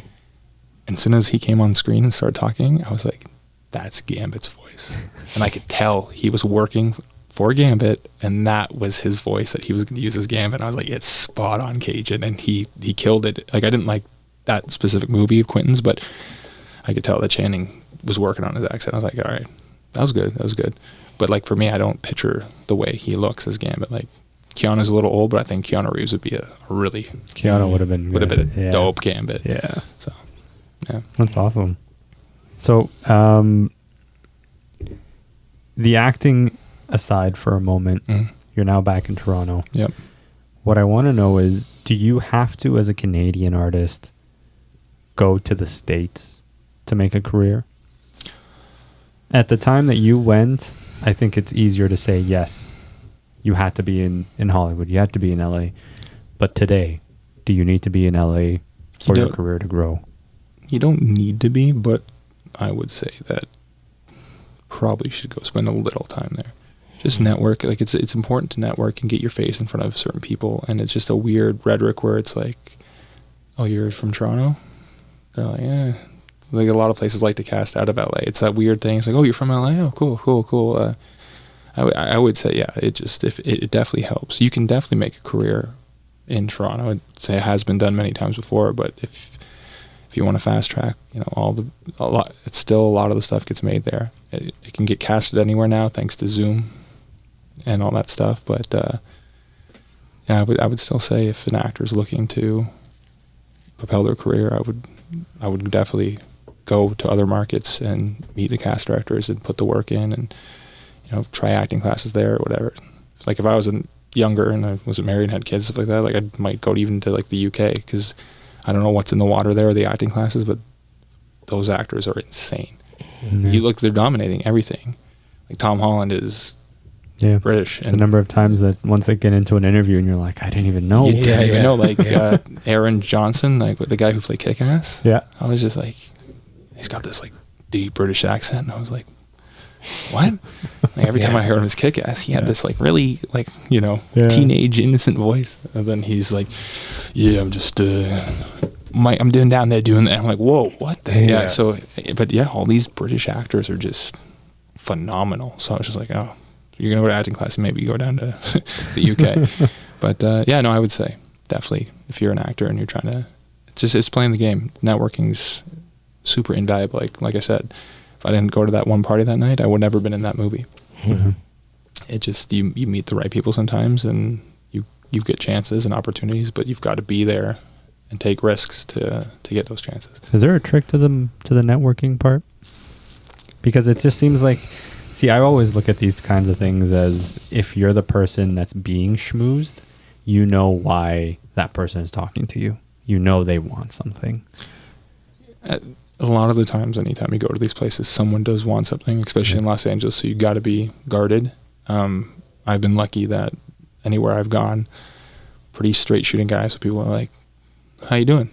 And as soon as he came on screen and started talking, I was like, that's Gambit's voice. And I could tell he was working for Gambit, and that was his voice that he was going to use as Gambit. And I was like, it's spot on Cajun, and he killed it. Like, I didn't like that specific movie of Quentin's, but I could tell that Channing was working on his accent. I was like, all right, that was good. But like for me, I don't picture the way he looks as Gambit. Like, Keanu's a little old, but I think Keanu Reeves would be a really... Keanu would have been a dope Gambit. Yeah. So... yeah, that's awesome. So, the acting aside for a moment, you're now back in Toronto. Yep. What I want to know is, do you have to, as a Canadian artist, go to the States to make a career? At the time that you went, I think it's easier to say, yes, you had to be in Hollywood, you had to be in LA. But today, do you need to be in LA for your career to grow? You don't need to be, but I would say that probably should go spend a little time there. Just network. Like, it's important to network and get your face in front of certain people. And it's just a weird rhetoric where it's like, oh, you're from Toronto? They're like, yeah. Like, a lot of places like to cast out of LA. It's that weird thing. It's like, oh, you're from LA? Oh, cool. I would say, yeah, it definitely helps. You can definitely make a career in Toronto. I'd say it has been done many times before, but if you want to fast track, it's still a lot of the stuff gets made there. It can get casted anywhere now thanks to Zoom and all that stuff. But yeah, I would still say if an actor is looking to propel their career, I would definitely go to other markets and meet the cast directors and put the work in, and try acting classes there or whatever. Like, if I was younger and I wasn't married and had kids, stuff like that, like, I might go even to like the UK, because I don't know what's in the water there, the acting classes, but those actors are insane. Mm-hmm. You look, they're dominating everything. Like, Tom Holland is British. And the number of times that once they get into an interview and you're like, I didn't even know. You didn't even know. Like, Aaron Johnson, like with the guy who played Kick-Ass. Yeah. I was just like, he's got this like deep British accent. And I was like, what? Like, every time I heard him as Kick-Ass, he had this like really like, teenage innocent voice. And then he's like, yeah, I'm just I'm doing down there doing that. I'm like, whoa, what the heck? Yeah. So, but yeah, all these British actors are just phenomenal. So I was just like, oh, you're gonna go to acting class and maybe go down to the UK. But I would say definitely if you're an actor and you're trying to, it's playing the game. Networking's super invaluable. Like I said, if I didn't go to that one party that night, I would never been in that movie. Mm-hmm. It just, you meet the right people sometimes, and you get chances and opportunities, but you've got to be there and take risks to get those chances. Is there a trick to the networking part? Because it just seems like, I always look at these kinds of things as, if you're the person that's being schmoozed, you know why that person is talking to you. You know they want something. A lot of the times, anytime you go to these places, someone does want something, especially in Los Angeles, so you got to be guarded. I've been lucky that anywhere I've gone, pretty straight shooting guys, so people are like, how you doing?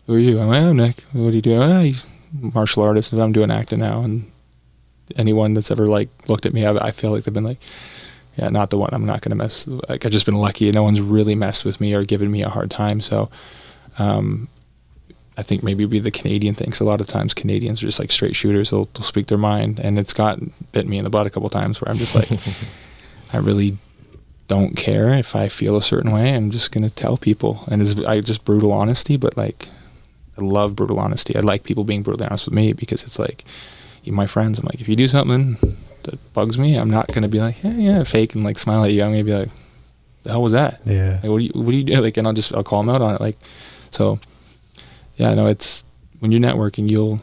Who are you? I'm like, oh, Nick. What do you do? Oh, he's a martial artist, and I'm doing acting now. And anyone that's ever like looked at me, I feel like they've been like, yeah, not the one. I'm not going to mess. Like, I've just been lucky, and no one's really messed with me or given me a hard time. So I think maybe it'd be the Canadian thing. So a lot of times Canadians are just like straight shooters. They'll speak their mind, and it's bit me in the butt a couple of times where I'm just like, I really don't care if I feel a certain way. I'm just going to tell people. And I just brutal honesty, but like, I love brutal honesty. I like people being brutally honest with me, because it's like, my friends, I'm like, if you do something that bugs me, I'm not going to be like, yeah, fake and like smile at you. I'm going to be like, the hell was that? Yeah. Like, what do you do? Like, and I'll call them out on it. Like, so yeah, no, it's, when you're networking,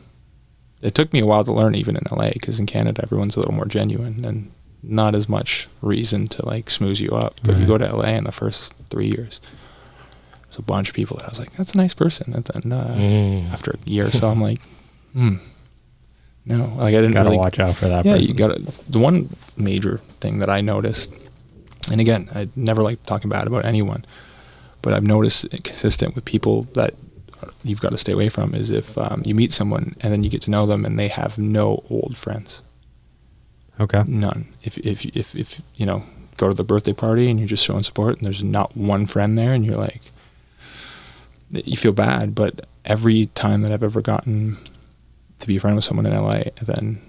it took me a while to learn, even in LA, because in Canada, everyone's a little more genuine and not as much reason to like smooze you up. But you go to LA in the first 3 years, there's a bunch of people that I was like, that's a nice person. And then after a year or so, I'm like, No, like I didn't gotta really watch out for that. Yeah, person. you gotta. The one major thing that I noticed, and again, I never like talking bad about anyone, but I've noticed it consistent with people that you've got to stay away from is if you meet someone and then you get to know them and they have no old friends. Okay. None. If you know, go to the birthday party and you're just showing support and there's not one friend there and you're like, you feel bad, but every time that I've ever gotten to be a friend with someone in LA, then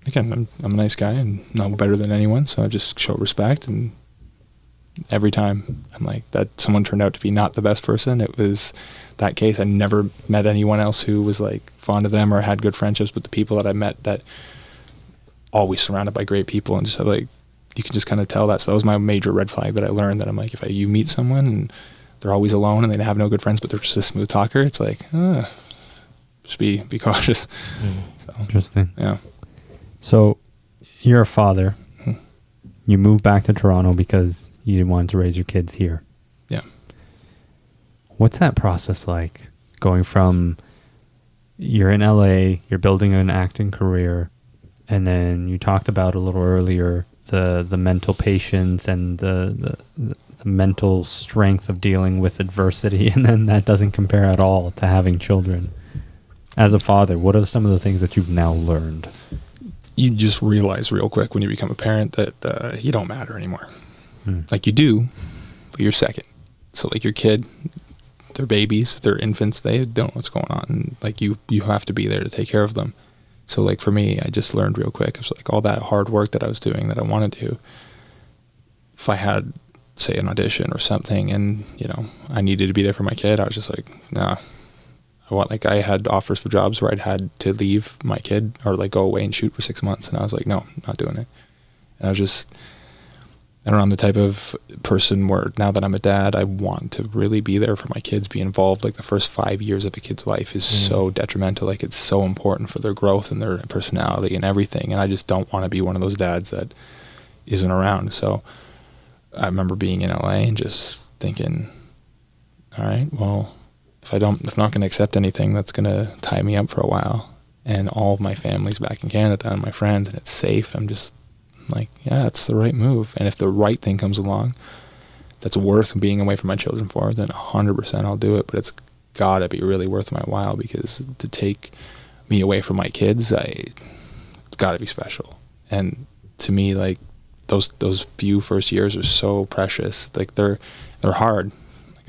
again, I'm a nice guy and no better than anyone, so I just show respect, and every time I'm like, that someone turned out to be not the best person, it was that case. I never met anyone else who was like fond of them or had good friendships, but the people that I met that always surrounded by great people, and just have like, you can just kind of tell that. So that was my major red flag that I learned, that I'm like, if you meet someone and they're always alone and they have no good friends, but they're just a smooth talker, it's like, just be cautious. So, interesting. Yeah. So you're a father. Mm-hmm. You moved back to Toronto because you wanted to raise your kids here. Yeah. What's that process like? Going from, you're in LA, you're building an acting career, and then you talked about a little earlier the mental patience and the mental strength of dealing with adversity, and then that doesn't compare at all to having children. As a father, what are some of the things that you've now learned? You just realize real quick when you become a parent that you don't matter anymore. Like you do, but you're second. So like your kid, they're babies, they're infants, they don't know what's going on. And like you have to be there to take care of them. So like for me, I just learned real quick. It was like all that hard work that I was doing that I wanted to. If I had, say, an audition or something and, you know, I needed to be there for my kid, I was just like, nah. I had offers for jobs where I'd had to leave my kid or like go away and shoot for 6 months. And I was like, no, I'm not doing it. And I was just, I don't know, I'm the type of person where now that I'm a dad, I want to really be there for my kids, be involved. Like the first 5 years of a kid's life is so detrimental. Like it's so important for their growth and their personality and everything. And I just don't want to be one of those dads that isn't around. So I remember being in LA and just thinking, all right, well, if I'm not going to accept anything that's going to tie me up for a while, and all of my family's back in Canada and my friends, and it's safe, I'm just like, yeah, it's the right move. And if the right thing comes along that's worth being away from my children for, then 100% I'll do it. But it's got to be really worth my while, because to take me away from my kids, it's got to be special. And to me, like those few first years are so precious. Like they're hard.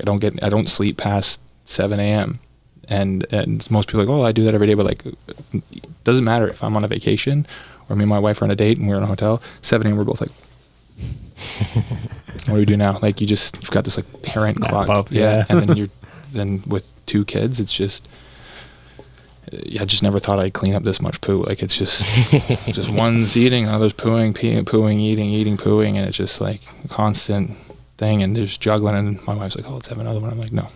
Like I don't sleep past 7 a.m. And most people are like, oh, I do that every day. But like, it doesn't matter if I'm on a vacation or me and my wife are on a date and we're in a hotel, 7 a.m. we're both like, what do we do now? Like you've got this like parent Snap clock. up, yeah. And then with 2 kids, it's just, I just never thought I'd clean up this much poo. Like it's just one's eating, another's pooing, eating, pooing. And it's just like a constant thing, and there's juggling. And my wife's like, oh, let's have another one. I'm like, no.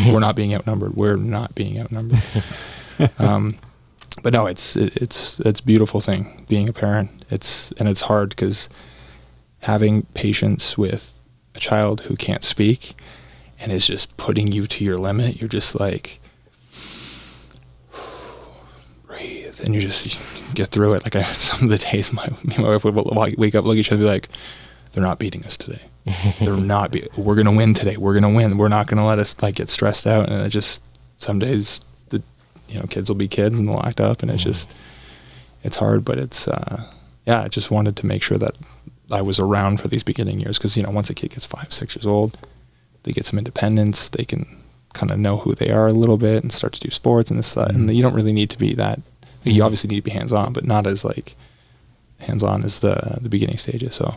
We're not being outnumbered. We're not being outnumbered. But no, it's a beautiful thing being a parent. It's hard because having patience with a child who can't speak and is just putting you to your limit. You're just like, breathe, and you just get through it. Like some of the days, me and my wife would wake up, look at each other, and be like, they're not beating us today. They're not. We're gonna win today. We're gonna win. We're not gonna let us like get stressed out. And it just, some days the kids will be kids and they'll act up, and it's hard. But it's I just wanted to make sure that I was around for these beginning years, because once a kid gets 5-6 years old, they get some independence. They can kind of know who they are a little bit and start to do sports and this and you don't really need to be that. You obviously need to be hands on, but not as like hands on as the beginning stages. So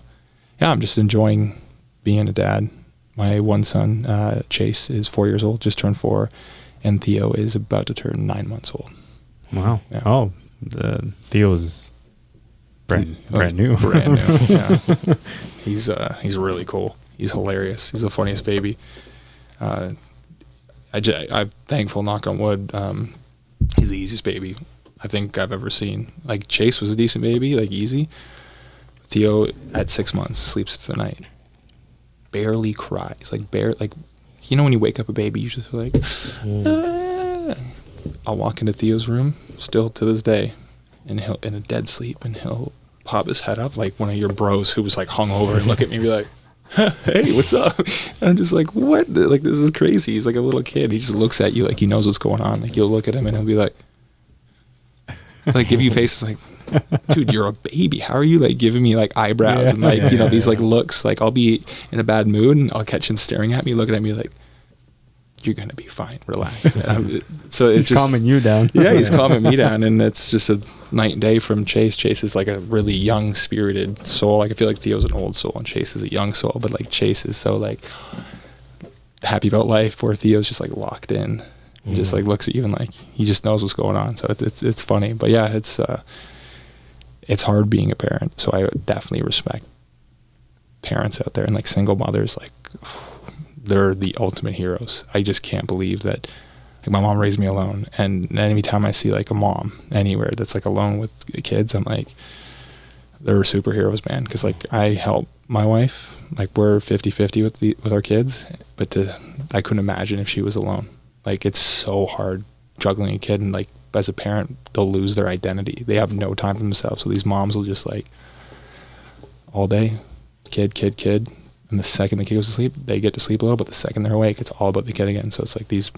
yeah, I'm just enjoying being a dad. My one son, Chase, is 4 years old, just turned 4, and Theo is about to turn 9 months old. Wow. Yeah. Oh, Theo's brand new. Brand new. Yeah. He's really cool. He's hilarious. He's the funniest baby. I'm thankful, knock on wood. He's the easiest baby I think I've ever seen. Like Chase was a decent baby, like easy. Theo at 6 months sleeps through the night. Barely cries, like when you wake up a baby, you just feel like, I'll walk into Theo's room, still to this day, and he'll in a dead sleep, and he'll pop his head up like one of your bros who was like hungover and look at me and be like, hey, what's up? And I'm just like, what? Like, this is crazy. He's like a little kid. He just looks at you like he knows what's going on. Like, you'll look at him and he'll be like give you faces like, dude, you're a baby. How are you like giving me like eyebrows and like, these like looks? Like, I'll be in a bad mood and I'll catch him staring at me, looking at me like, you're going to be fine. Relax. So it's he's calming you down. Yeah, he's calming me down. And it's just a night and day from Chase. Chase is like a really young spirited soul. Like, I feel like Theo's an old soul and Chase is a young soul, but like Chase is so like happy about life, where Theo's just like locked in. He just like looks at you and like he just knows what's going on. So it's funny. But yeah, it's hard being a parent. So I definitely respect parents out there and like single mothers. Like, they're the ultimate heroes. I just can't believe that, like, my mom raised me alone, and anytime I see like a mom anywhere that's like alone with kids, I'm like, they're superheroes, man. Because like, I help my wife, like, we're 50-50 with our kids, but I couldn't imagine if she was alone. Like, it's so hard juggling a kid, and like, as a parent, they'll lose their identity. They have no time for themselves. So these moms will just like all day, kid. And the second the kid goes to sleep, they get to sleep a little, but the second they're awake, it's all about the kid again. So it's like these,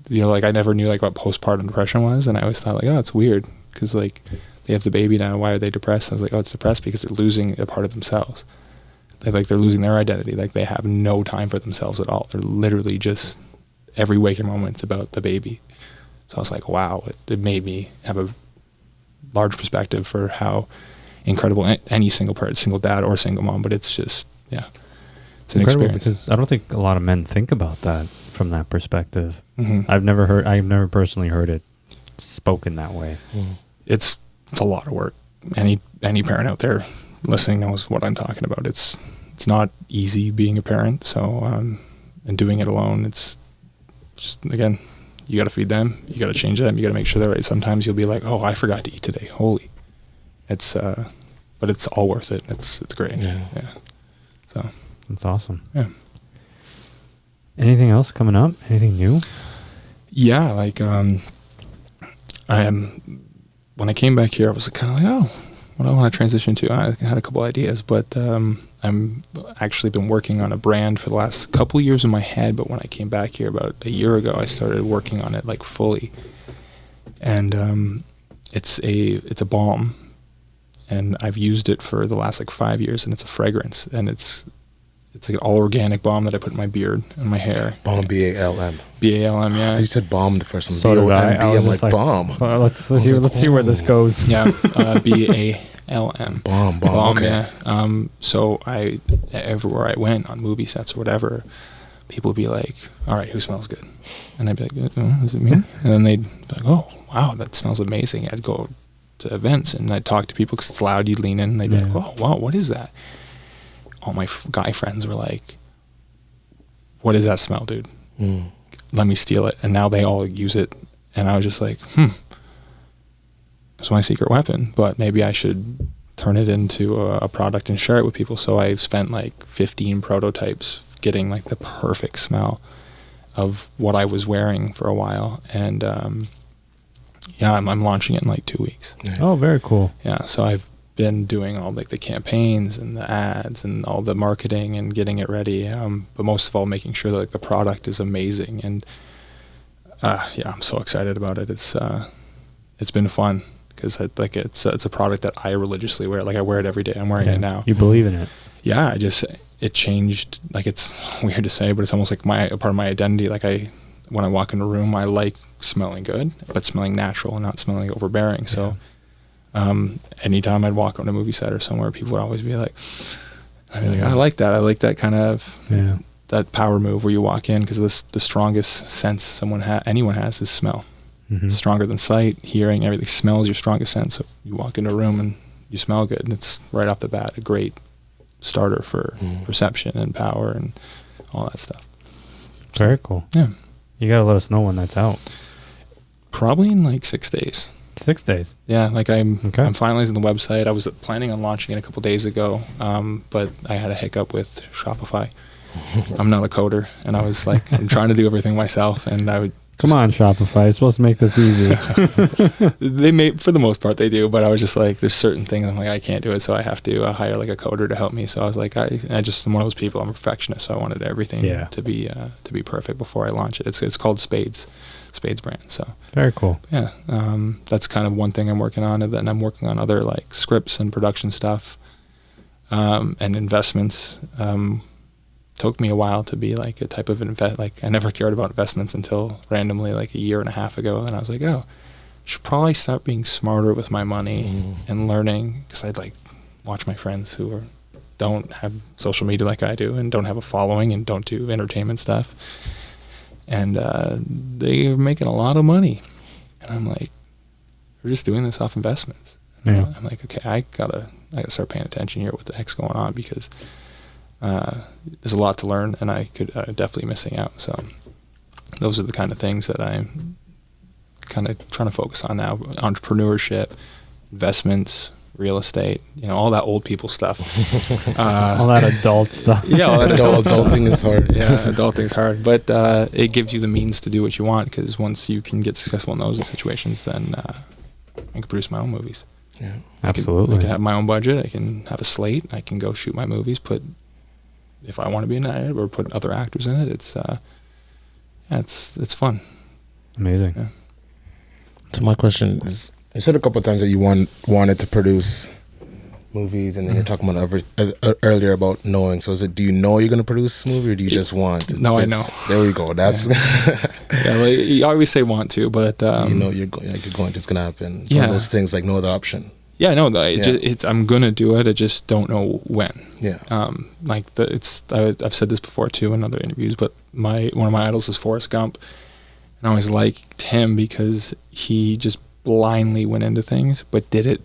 like, I never knew like what postpartum depression was. And I always thought like, oh, it's weird because like they have the baby now. Why are they depressed? And I was like, oh, it's depressed because they're losing a part of themselves. They're losing their identity. Like, they have no time for themselves at all. They're literally just, every waking moment's about the baby. So I was like, wow, it made me have a large perspective for how incredible any single dad or single mom, but it's just, yeah. It's an incredible experience. Because I don't think a lot of men think about that from that perspective. Mm-hmm. I've never personally heard it spoken that way. It's a lot of work. Any parent out there listening knows what I'm talking about. It's not easy being a parent. So and doing it alone, it's just, again, you got to feed them, you got to change them, you got to make sure they're right. Sometimes you'll be like, oh, I forgot to eat today. Holy, but it's all worth it. It's great. Yeah. So. That's awesome. Yeah. Anything else coming up? Anything new? Yeah, like when I came back here, I was kind of like, oh, what do I want to transition to? I had a couple ideas, but I'm actually been working on a brand for the last couple of years in my head. But when I came back here about a year ago, I started working on it like fully. And it's a balm, and I've used it for the last like 5 years, and it's a fragrance, and it's like an all organic balm that I put in my beard and my hair. Balm, BALM. BALM, yeah. You said balm the first one. So did I. I'm like balm. Let's see where this goes. Yeah, BALM. Balm. Okay. Yeah. So everywhere I went on movie sets or whatever, people would be like, "All right, who smells good?" And I'd be like, "Is it me?" And then they'd be like, "Oh, wow, that smells amazing." I'd go to events and I'd talk to people because it's loud. You'd lean in and they'd be like, "Oh, wow, what is that?" All my guy friends were like, "What is that smell, dude? Let me steal it." And now they all use it. And I was just like, it's my secret weapon, but maybe I should turn it into a product and share it with people. So I've spent like 15 prototypes getting like the perfect smell of what I was wearing for a while. And I'm launching it in like 2 weeks. Nice. Oh, very cool. Yeah, so I've been doing all like the campaigns and the ads and all the marketing and getting it ready, but most of all making sure that like the product is amazing. And I'm so excited about it. It's been fun because it's a product that I religiously wear. Like, I wear it every day. I'm wearing it now. You believe in it? Yeah, it changed. Like, it's weird to say, but it's almost like a part of my identity. Like, when I walk in a room, I like smelling good, but smelling natural and not smelling overbearing. Yeah. So anytime I'd walk on a movie set or somewhere, people would always be like, I like that. I like that kind of that power move where you walk in, because the strongest sense anyone has is smell. Mm-hmm. Stronger than sight, hearing, everything. Smell is your strongest sense. So you walk into a room and you smell good, and it's right off the bat a great starter for perception and power and all that stuff. Very cool. Yeah. You gotta let us know when that's out. Probably in like 6 days. 6 days. Yeah, like I'm finalizing the website. I was planning on launching it a couple days ago, but I had a hiccup with Shopify. I'm not a coder, and I was like, I'm trying to do everything myself, and Come on, Shopify. You're supposed to make this easy. They may, for the most part, they do. But I was just like, there's certain things I'm like, I can't do it, so I have to hire like a coder to help me. So I was like, I just am one of those people. I'm a perfectionist, so I wanted everything to be perfect before I launch it. It's called Spades brand. So very cool. Yeah, that's kind of one thing I'm working on, and then I'm working on other like scripts and production stuff, and investments. Took me a while to be like a type of like I never cared about investments until randomly like a year and a half ago, and I was like, oh, I should probably start being smarter with my money and learning, because I'd like watch my friends who don't have social media like I do and don't have a following and don't do entertainment stuff, and they're making a lot of money, and I'm like, we're just doing this off investments. Yeah. I'm like, okay, I gotta start paying attention here. What the heck's going on? Because there's a lot to learn, and I could definitely missing out. So those are the kind of things that I'm kind of trying to focus on now: entrepreneurship, investments, real estate. All that old people stuff. All that adult stuff. Yeah, all that adulting is hard. Yeah, adulting is hard, but it gives you the means to do what you want. Because once you can get successful in those situations, then I can produce my own movies. Yeah, absolutely. I can have my own budget. I can have a slate. I can go shoot my movies. If I want to be in it, or put other actors in it, it's fun. Amazing. Yeah. So my question is, you said a couple of times that you wanted to produce movies, and then you're talking about earlier about knowing. So do you know you're going to produce a movie, or do you just want? I know. There we go. That's like, you always say want to, but you're going. It's going to happen. One of those things, like no other option. Yeah, no, I'm gonna do it. I just don't know when. Yeah. I've said this before too in other interviews, but one of my idols is Forrest Gump, and I always liked him because he just blindly went into things, but did it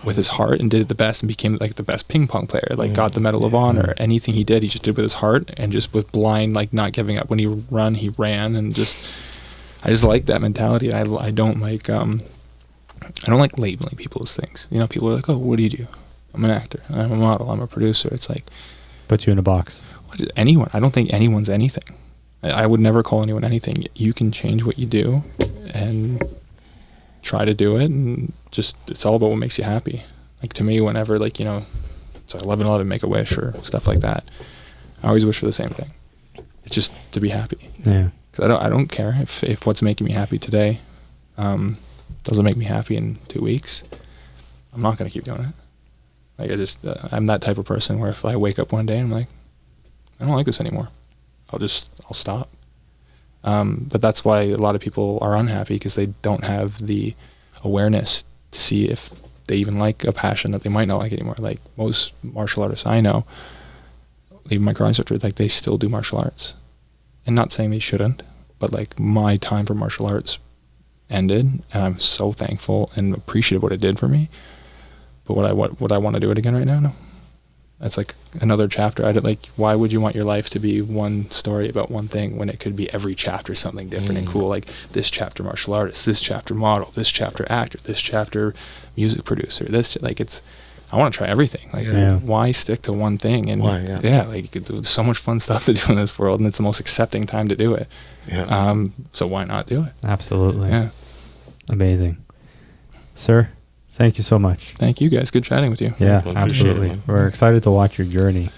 with his heart and did it the best, and became like the best ping pong player. Like got the Medal of Honor. Anything he did, he just did with his heart and just with blind, like not giving up. When he ran, and I just like that mentality. I don't like. I don't like labeling people as things. People are like, oh, what do you do? I'm an actor. I'm a model. I'm a producer. It's like... Put you in a box. Anyone. I don't think anyone's anything. I would never call anyone anything. You can change what you do and try to do it, and just, it's all about what makes you happy. Like, to me, whenever, like, it's like 11/11, Make-A-Wish or stuff like that, I always wish for the same thing. It's just to be happy. Yeah. Because I don't care if what's making me happy today doesn't make me happy in 2 weeks, I'm not going to keep doing it. Like, I'm that type of person where if I wake up one day and I'm like, I don't like this anymore, I'll stop. But that's why a lot of people are unhappy, because they don't have the awareness to see if they even like a passion that they might not like anymore. Like most martial artists I know, even my karate instructor, like they still do martial arts. And not saying they shouldn't, but like my time for martial arts ended, and I'm so thankful and appreciative of what it did for me. But would I want to do it again right now? No. That's like another chapter. Why would you want your life to be one story about one thing when it could be every chapter something different and cool? Like this chapter martial artist, this chapter model, this chapter actor, this chapter music producer. I want to try everything. Why stick to one thing? And why? There's so much fun stuff to do in this world, and it's the most accepting time to do it. Yeah. So why not do it? Absolutely. Yeah. Amazing. Sir, thank you so much. Thank you guys. Good chatting with you. Yeah, absolutely. We're excited to watch your journey.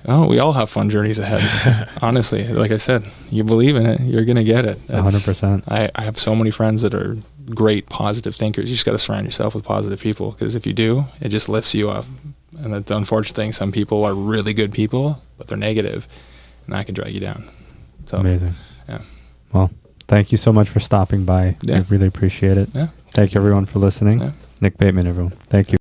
Oh, we all have fun journeys ahead. Honestly, like I said, you believe in it, you're going to get it. 100%. I have so many friends that are great, positive thinkers. You just got to surround yourself with positive people, because if you do, it just lifts you up. And the unfortunate thing, some people are really good people, but they're negative, and that can drag you down. So, amazing. Yeah. Well, thank you so much for stopping by. Yeah. I really appreciate it. Yeah. Thank you, everyone, for listening. Yeah. Nick Bateman, everyone. Thank you.